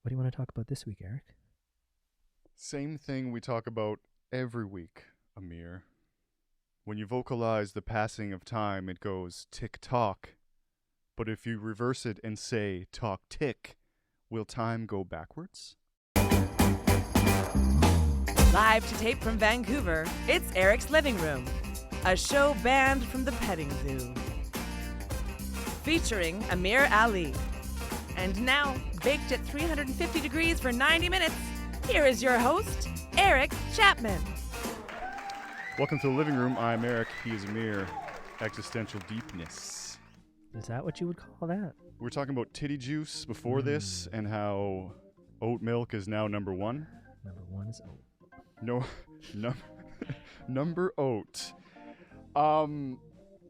What do you want to talk about this week, Eric? Same thing we talk about every week, Amir. When you vocalize the passing of time, it goes tick-tock. But if you reverse it and say talk-tick, will time go backwards? Live to tape from Vancouver, it's Eric's Living Room, a show banned from the petting zoo. Featuring Amir Ali. And now, baked at 350 degrees for 90 minutes, here is your host, Eric Chapman. Welcome to the living room. I'm Eric. He is Amir. Existential deepness. Is that what you would call that? We're talking about titty juice before this and how oat milk is now number one. Number one is oat. Number oat.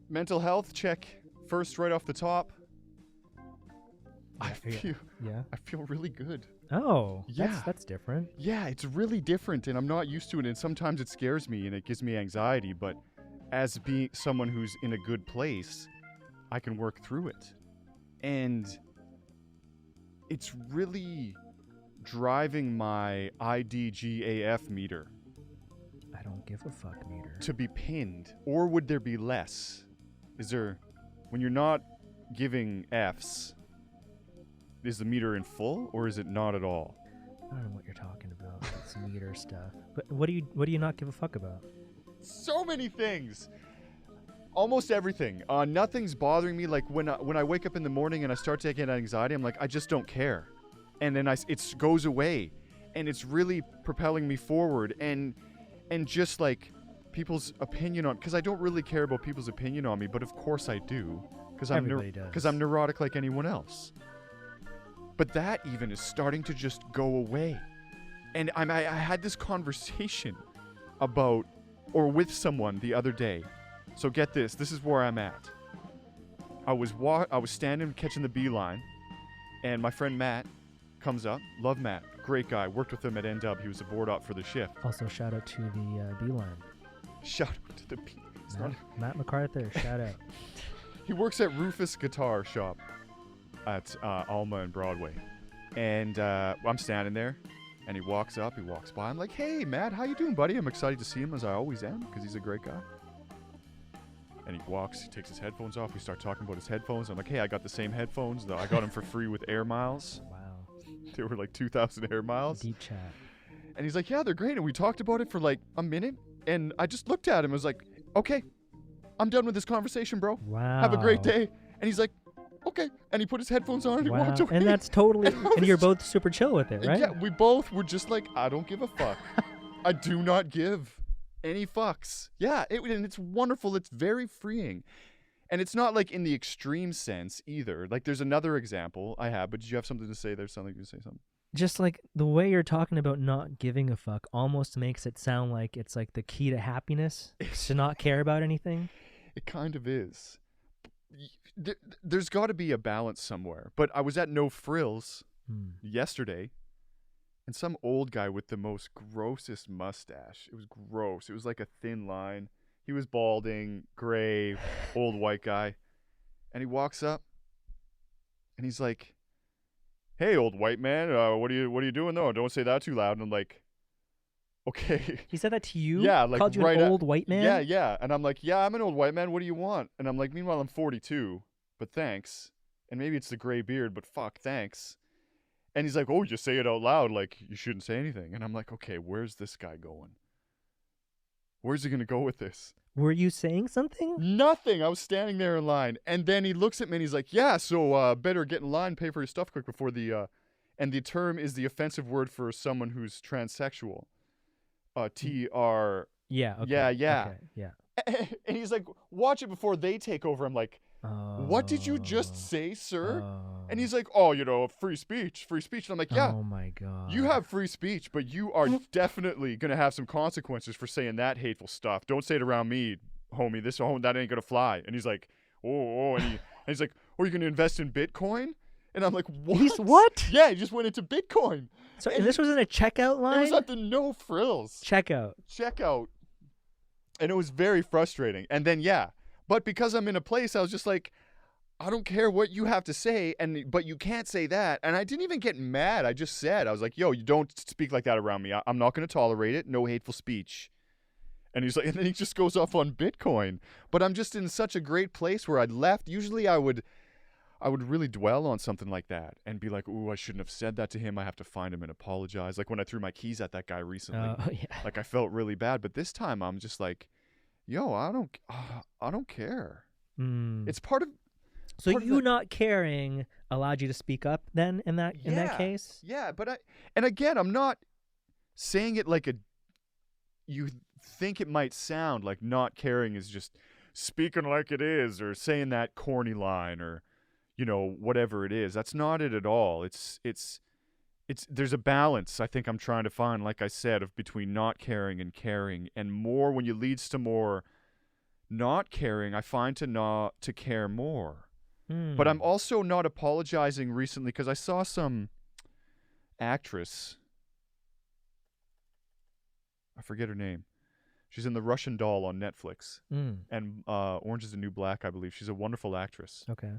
Mental health check first right off the top. I feel really good. Oh, yeah. That's different. Yeah, it's really different, and I'm not used to it, and sometimes it scares me, and it gives me anxiety, but as being someone who's in a good place, I can work through it. And it's really driving my IDGAF meter. I don't give a fuck meter. To be pinned, or would there be less? Is there, when you're not giving Fs, is the meter in full, or is it not at all? I don't know what you're talking about. It's meter stuff. But what do you not give a fuck about? So many things. Almost everything. Nothing's bothering me. Like when I wake up in the morning and I start to get anxiety, I'm like, I just don't care. And then it goes away. And it's really propelling me forward. And just like people's opinion on, because I don't really care about people's opinion on me, but of course I do. Because I'm neurotic like anyone else. But that even is starting to just go away. And I had this conversation about, or with someone the other day. So get this. This is where I'm at. I was standing catching the beeline, and my friend Matt comes up. Love Matt. Great guy. Worked with him at NW. He was a board op for the shift. Also, shout out to the Beeline. Shout out to the Beeline. Matt MacArthur, shout out. He works at Rufus Guitar Shop at Alma and Broadway. And I'm standing there, and he walks by. I'm like, hey, Matt, how you doing, buddy? I'm excited to see him, as I always am, because he's a great guy. And he takes his headphones off. We start talking about his headphones. I'm like, hey, I got the same headphones. I got them for free with Air Miles. Wow. They were like 2,000 Air Miles. Deep chat. And he's like, yeah, they're great. And we talked about it for like a minute. And I just looked at him and was like, okay, I'm done with this conversation, bro. Wow. Have a great day. And he's like, okay. And he put his headphones on and he walked away. And that's totally, and you're both super chill with it, right? Yeah, we both were just like, I don't give a fuck. I do not give any fucks. Yeah, and it's wonderful. It's very freeing. And it's not like in the extreme sense either. Like there's another example I have, but did you have something to say? There's something to say something. Just like the way you're talking about not giving a fuck almost makes it sound like it's like the key to happiness, to not care about anything. It kind of is. There's got to be a balance somewhere. But I was at No Frills yesterday, and some old guy with the most grossest mustache. It was gross. It was like a thin line. He was balding, gray, old white guy. And he walks up, and he's like, hey, old white man, what are you doing though? Don't say that too loud. And I'm like, okay. He said that to you? Yeah, like called you right an old white man? Yeah. And I'm like, yeah, I'm an old white man. What do you want? And I'm like, meanwhile, I'm 42, but thanks. And maybe it's the gray beard, but fuck, thanks. And he's like, oh, just say it out loud. Like, you shouldn't say anything. And I'm like, okay, where's this guy going? Where's he going to go with this? Were you saying something? Nothing. I was standing there in line. And then he looks at me and he's like, yeah, so better get in line, pay for your stuff quick before and the term is the offensive word for someone who's transsexual. TR. Yeah. Okay. Yeah. Okay, yeah. And he's like, watch it before they take over. I'm like, what did you just say, sir? And he's like, oh, free speech. And I'm like, yeah. Oh my God. You have free speech, but you are definitely going to have some consequences for saying that hateful stuff. Don't say it around me, homie. That ain't going to fly. And he's like, oh. And he's like, oh, you're going to invest in Bitcoin? And I'm like, what? He's what? Yeah, he just went into Bitcoin. So and this was in a checkout line? It was at the No Frills. Checkout. And it was very frustrating. And then, yeah. But because I'm in a place, I was just like, I don't care what you have to say, but you can't say that. And I didn't even get mad. I just said, I was like, yo, you don't speak like that around me. I'm not going to tolerate it. No hateful speech. And he's like, and then he just goes off on Bitcoin. But I'm just in such a great place where I'd left. Usually I would really dwell on something like that and be like, ooh, I shouldn't have said that to him. I have to find him and apologize. Like when I threw my keys at that guy recently. Yeah. Like I felt really bad. But this time I'm just like, yo, I don't care. It's part of... So you not caring allowed you to speak up then in that case? Yeah, but and again, I'm not saying it like you think it might sound like not caring is just speaking like it is or saying that corny line or, you know, whatever it is. That's not it at all. It's there's a balance I think I'm trying to find, like I said, of between not caring and caring, and more when you leads to more not caring, I find to care more. But I'm also not apologizing recently because I saw some actress. I forget her name. She's in The Russian Doll on Netflix. And Orange is the New Black, I believe. She's a wonderful actress. Okay.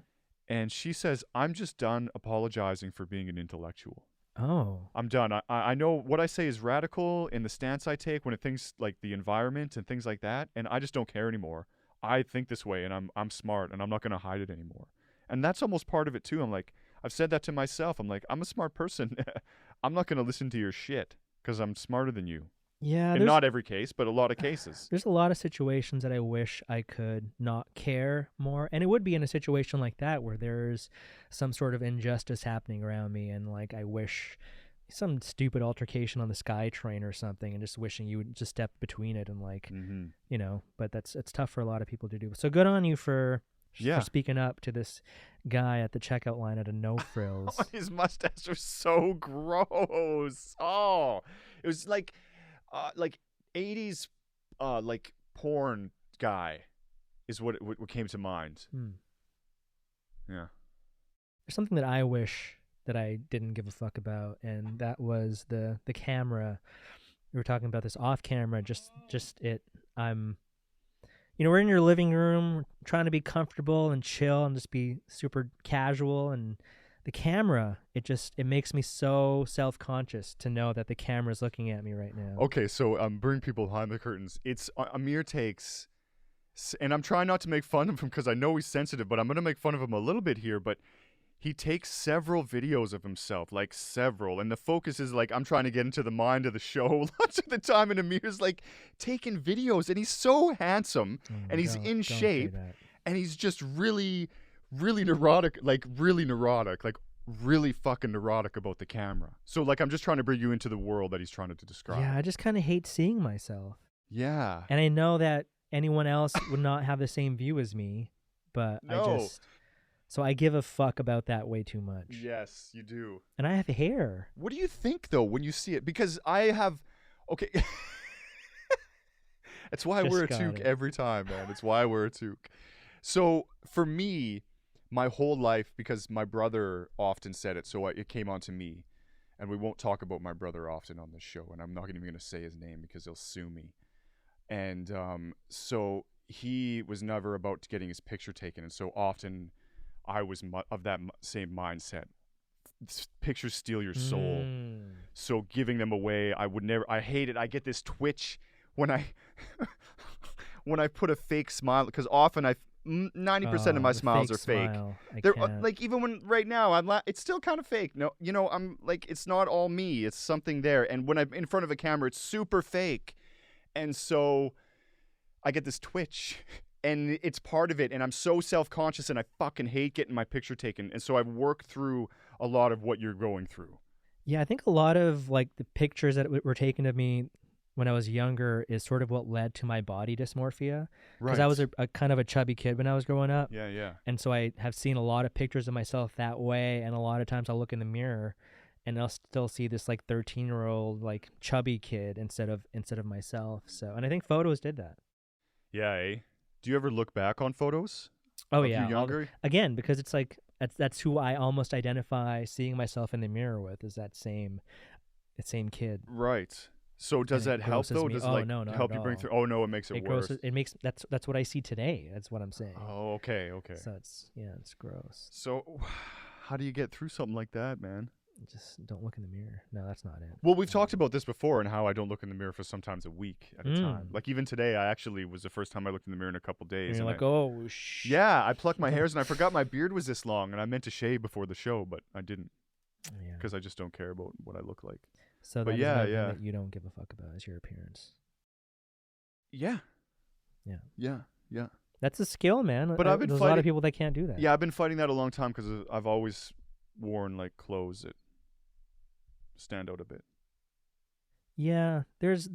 And she says, I'm just done apologizing for being an intellectual. Oh. I'm done. I know what I say is radical in the stance I take when it things like the environment and things like that. And I just don't care anymore. I think this way and I'm smart and I'm not going to hide it anymore. And that's almost part of it too. I'm like, I've said that to myself. I'm like, I'm a smart person. I'm not going to listen to your shit because I'm smarter than you. Yeah. In not every case, but a lot of cases. There's a lot of situations that I wish I could not care more. And it would be in a situation like that where there's some sort of injustice happening around me. And like, I wish some stupid altercation on the SkyTrain or something and just wishing you would just step between it and like, you know, but it's tough for a lot of people to do. So good on you for speaking up to this guy at the checkout line at a No Frills. His mustache was so gross. Oh, it was like 80s like porn guy is what came to mind. Yeah. There's something that I wish that I didn't give a fuck about, and that was the camera. We were talking about this off camera, you know, we're in your living room trying to be comfortable and chill and just be super casual, and the camera, it makes me so self-conscious to know that the camera's looking at me right now. Okay, so bring people behind the curtains. It's Amir takes, and I'm trying not to make fun of him because I know he's sensitive, but I'm going to make fun of him a little bit here, but he takes several videos of himself, like several, and the focus is like, I'm trying to get into the mind of the show lots of the time, and Amir's like taking videos, and he's so handsome, and he's in shape, and he's just really, really neurotic, like really fucking neurotic about the camera. So like, I'm just trying to bring you into the world that he's trying to describe. Yeah, I just kind of hate seeing myself. Yeah. And I know that anyone else would not have the same view as me, but so I give a fuck about that way too much. Yes, you do. And I have hair. What do you think, though, when you see it? Because I have... Okay. That's why I wear a toque every time, man. It's why I wear a toque. So, for me, my whole life, because my brother often said it, so it came onto me. And we won't talk about my brother often on this show, and I'm not even going to say his name because he'll sue me. And so he was never about getting his picture taken, and so often... I was of that same mindset. Pictures steal your soul. So giving them away, I hate it. I get this twitch when I put a fake smile, because often 90% of my smiles are fake. They're like, even when right now it's still kind of fake. No, you know, I'm like, it's not all me. It's something there. And when I'm in front of a camera, it's super fake. And so I get this twitch. And it's part of it, and I'm so self-conscious, and I fucking hate getting my picture taken. And so I've worked through a lot of what you're going through. Yeah, I think a lot of like the pictures that were taken of me when I was younger is sort of what led to my body dysmorphia. Because I was a kind of a chubby kid when I was growing up. Yeah, yeah. And so I have seen a lot of pictures of myself that way, and a lot of times I'll look in the mirror and I'll still see this like 13-year-old like chubby kid instead of myself. So, and I think photos did that. Yeah, eh? Do you ever look back on photos? Oh, yeah. You younger? Again, because it's like, that's who I almost identify seeing myself in the mirror with, is that same kid. Right. So does And it that help grosses though? me. Does Oh, it like no, not help at you bring all. through? Oh no, it makes it It worse. grosses. It makes that's what I see today. That's what I'm saying. Oh, okay. So it's gross. So how do you get through something like that, man? Just don't look in the mirror. No, that's not it. Well, we've talked about this before and how I don't look in the mirror for sometimes a week at a time. Mm. Like even today, I actually was the first time I looked in the mirror in a couple days. And you're like, I, oh, shh. yeah, I plucked my hairs and I forgot my beard was this long and I meant to shave before the show, but I didn't Yeah. because I just don't care about what I look like. So but that is yeah, another thing yeah. that you don't give a fuck about is your appearance. Yeah. Yeah. Yeah. Yeah. That's a skill, man. But I've been there's a lot fighting- of people that can't do that. Yeah, I've been fighting that a long time because I've always worn like clothes that stand out a bit. Yeah, there's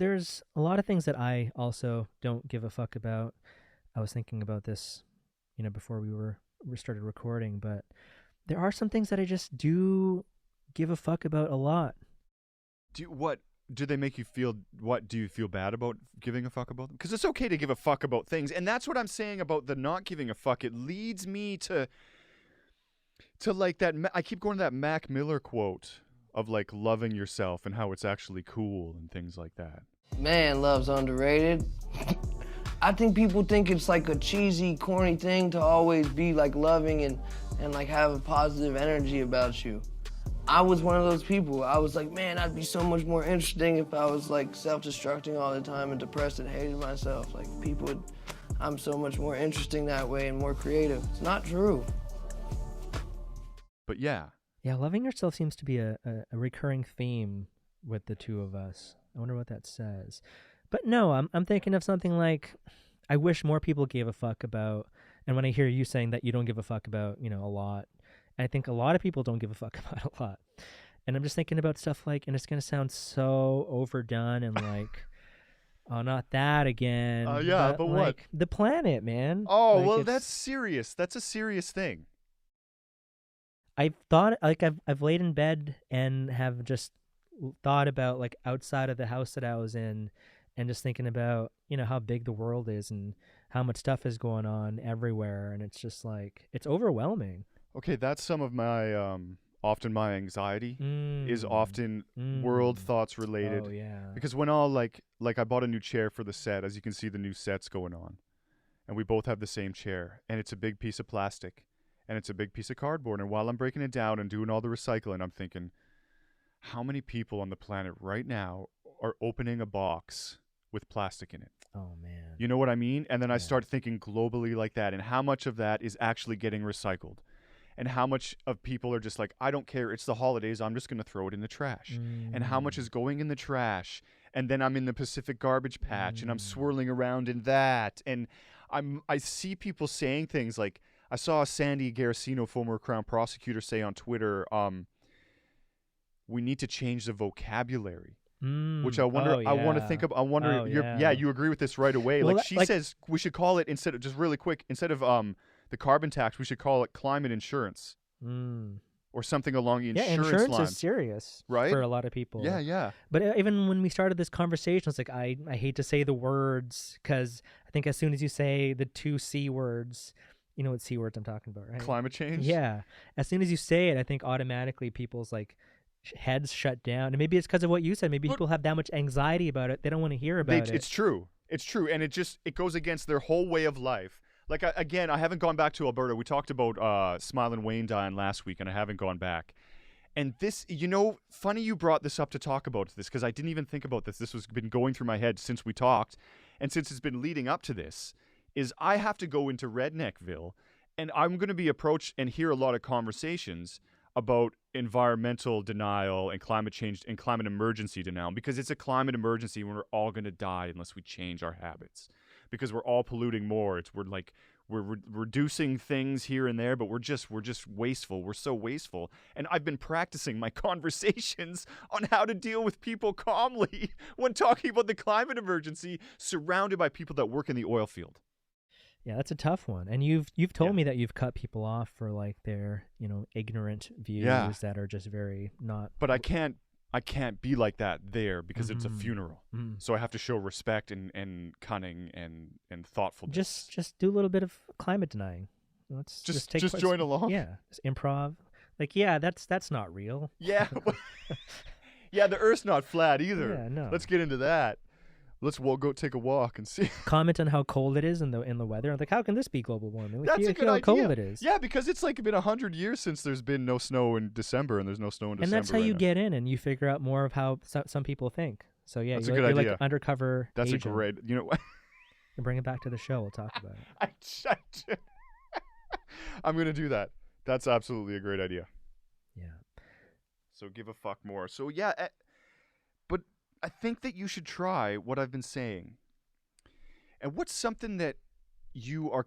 a lot of things that I also don't give a fuck about. I was thinking about this, before we started recording, but there are some things that I just do give a fuck about a lot. Do they make you feel? What do you feel bad about giving a fuck about them? Because it's okay to give a fuck about things, and that's what I'm saying about the not giving a fuck. It leads me to like that. I keep going to that Mac Miller quote of like loving yourself and how it's actually cool and things like that. Man, love's underrated. I think people think it's like a cheesy, corny thing to always be like loving and like have a positive energy about you. I was one of those people. I was like, man, I'd be so much more interesting if I was like self-destructing all the time and depressed and hated myself. Like I'm so much more interesting that way and more creative. It's not true. But yeah. Yeah, loving yourself seems to be a recurring theme with the two of us. I wonder what that says. But no, I'm thinking of something like, I wish more people gave a fuck about, and when I hear you saying that you don't give a fuck about, a lot, I think a lot of people don't give a fuck about a lot. And I'm just thinking about stuff like, and it's going to sound so overdone and like, oh, not that again. Yeah, but what? Like, the planet, man. Oh, Like, well, it's- that's serious. That's a serious thing. I've thought, like, I've laid in bed and have just thought about, like, outside of the house that I was in and just thinking about, how big the world is and how much stuff is going on everywhere. And it's just like, it's overwhelming. Okay, that's some of my often my anxiety is often world thoughts related. Oh, yeah. Because when I'll like I bought a new chair for the set, as you can see the new set's going on. And we both have the same chair, and it's a big piece of plastic and it's a big piece of cardboard, and while I'm breaking it down and doing all the recycling, I'm thinking, how many people on the planet right now are opening a box with plastic in it? Oh, man. You know what I mean? And then I Yeah. start thinking globally like that, and how much of that is actually getting recycled. And how much of people are just like, I don't care, it's the holidays, I'm just going to throw it in the trash. And how much is going in the trash, and then I'm in the Pacific garbage patch, and I'm swirling around in that. And I see people saying things like, I saw Sandy Garacino, former Crown prosecutor, say on Twitter, we need to change the vocabulary. Which I wonder. Oh, I want to yeah. think of. I wonder. Oh, yeah. You agree with this right away. Well, like she says, we should call it instead of just really quick. Instead of the carbon tax, we should call it climate insurance or something along the insurance line. is serious, Right? for a lot of people. Yeah, yeah. But even when we started this conversation, it's like I hate to say the words because I think as soon as you say the two C words, you know what C words I'm talking about, right? Climate change. Yeah. As soon as you say it, I think automatically people's like heads shut down, and maybe it's because of what you said. Maybe people have that much anxiety about it; they don't want to hear about it. It's true. It's true, and it goes against their whole way of life. Like again, I haven't gone back to Alberta. We talked about Smiling Wayne dying last week, and I haven't gone back. And this, funny you brought this up to talk about this because I didn't even think about this. This was been going through my head since we talked, and since it's been leading up to this, is I have to go into Redneckville, and I'm going to be approached and hear a lot of conversations about environmental denial and climate change and climate emergency denial, because it's a climate emergency when we're all going to die unless we change our habits, because we're all polluting more. We're reducing things here and there, but we're just wasteful. We're so wasteful. And I've been practicing my conversations on how to deal with people calmly when talking about the climate emergency, surrounded by people that work in the oil field. Yeah, that's a tough one. And you've told me that you've cut people off for like their, ignorant views that are just very not. But I can't be like that there because it's a funeral. So I have to show respect and cunning and thoughtfulness. Just do a little bit of climate denying. Let's just take join along. Yeah, just improv. Like, yeah, that's not real. Yeah. Yeah, the Earth's not flat either. Yeah, no. Let's get into that. Let's go take a walk and see. Comment on how cold it is in the weather. I'm like, how can this be global warming? Like, That's you a good how idea. cold it is. Yeah, because it's like been 100 years since there's been no snow in December, and there's no snow in And December. that's how right you now. get in, and you figure out more of how some people think. So yeah, That's a you're, good you're idea. like undercover That's agent. a great. You know what? And bring it back to the show. We'll talk about it. I'm gonna do that. That's absolutely a great idea. Yeah. So give a fuck more. So yeah, but I think that you should try what I've been saying. And what's something that you are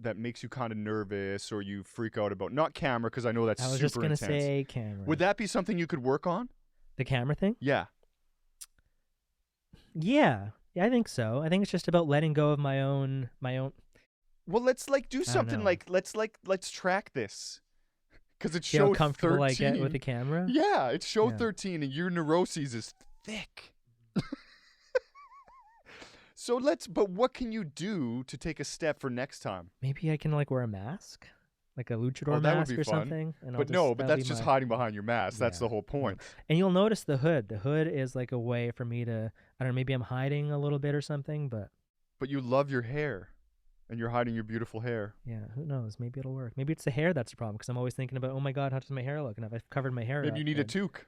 that makes you kind of nervous or you freak out about? Not camera, because I know that's I was super just gonna intense. say camera. Would that be something you could work on? The camera thing? Yeah. Yeah, I think so. I think it's just about letting go of my own. Well, let's do something know. let's track this. Because it's See how show comfortable 13. I get with the camera. Yeah, it's show Yeah. 13 and your neuroses is thick. So but what can you do to take a step for next time? Maybe I can wear a mask, like a luchador Oh, that would mask be or fun. something. And But that'll that's be just my- hiding behind your mask. That's Yeah. the whole point. And you'll notice the hood. The hood is like a way for me to, I don't know, maybe I'm hiding a little bit or something, but But you love your hair, and you're hiding your beautiful hair. yeah, who knows? Maybe it'll work. Maybe it's the hair that's the problem, because I'm always thinking about, oh my God, how does my hair look? And if I've covered my hair Maybe up, you need a then- toque.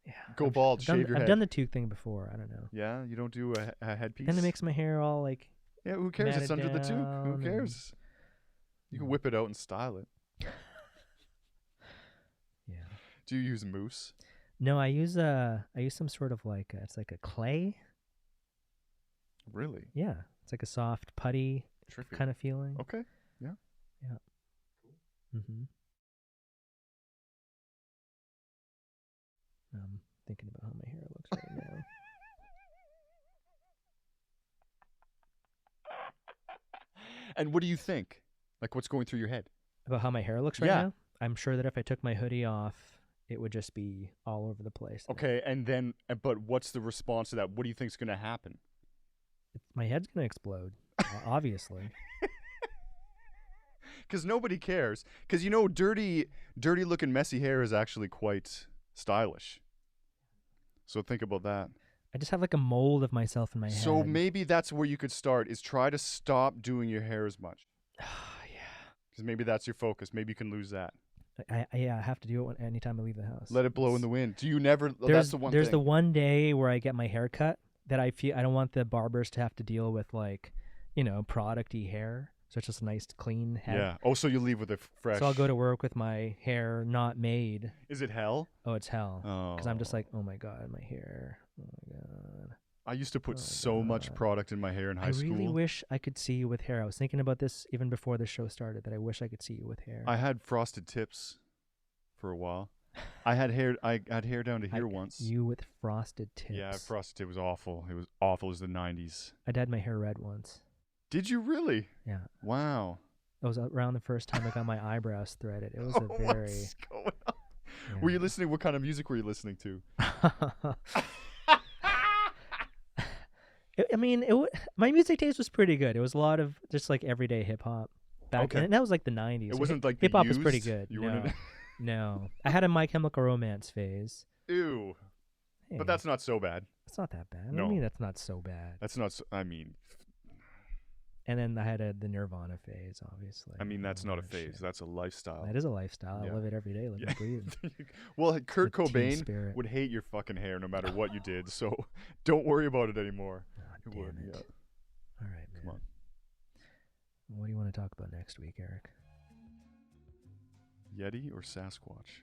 Yeah, Go I've- bald, I've done- shave your I've head. done the toque thing before. I don't know. Yeah, you don't do a headpiece. Then it makes my hair all like, Yeah, who cares? It's matted under the toque. down Who and- cares? You can whip it out and style it. yeah. Do you use mousse? No, I use some sort of it's like a clay. Really? Yeah, it's like a soft putty Trippy. kind of feeling. Okay. Yeah. Mm-hmm. I'm thinking about how my hair looks right now. And what do you think? Like, what's going through your head? About how my hair looks right Yeah. now? I'm sure that if I took my hoodie off, it would just be all over the place. Okay, and then, but what's the response to that? What do you think's going to happen? My head's going to explode, obviously. Because nobody cares. Because, dirty looking messy hair is actually quite stylish. So think about that. I just have like a mold of myself in my head. So maybe that's where you could start, is try to stop doing your hair as much. Yeah. Because maybe that's your focus. Maybe you can lose that. I have to do it anytime I leave the house. Let it blow in the wind. Do you never? That's the one There's thing. the one day where I get my hair cut that I feel I don't want the barbers to have to deal with producty hair. So it's just a nice clean head. Yeah. Oh, so you leave with it fresh. So I'll go to work with my hair not made. Is it hell? Oh, it's hell. Oh. Because I'm just like, oh my God, my hair. Oh my God. I used to put Oh, so much God. product in my hair in high school. I really wish I could see you with hair. I was thinking about this even before the show started, that I wish I could see you with hair. I had frosted tips for a while. I had hair down to here once. You with frosted tips. Yeah, frosted tip was awful. It was awful as the 90s. I dyed my hair red once. Did you really? Yeah. Wow. That was around the first time I got my eyebrows threaded. It was a very... What's going on? Yeah. Were you listening? What kind of music were you listening to? My music taste was pretty good. It was a lot of just like everyday hip hop back Okay. then. And that was like the 90s. It wasn't like the hip hop was pretty Used? good. You no, weren't no. I had a My Chemical Romance phase. Ew. Hey, But that's not so bad. it's not that bad. No. I mean, that's not so bad. That's not. I mean, And then I had the Nirvana phase, obviously. that's and all not a that phase. shit. That's a lifestyle. That is a lifestyle. Yeah. I live it every day, live Yeah. and breathe. Well, Kurt the team Cobain spirit. would hate your fucking hair no matter what you did. So don't worry about it anymore. Oh, It damn would, it. yeah. All right, man. Come on. What do you want to talk about next week, Eric? Yeti or Sasquatch?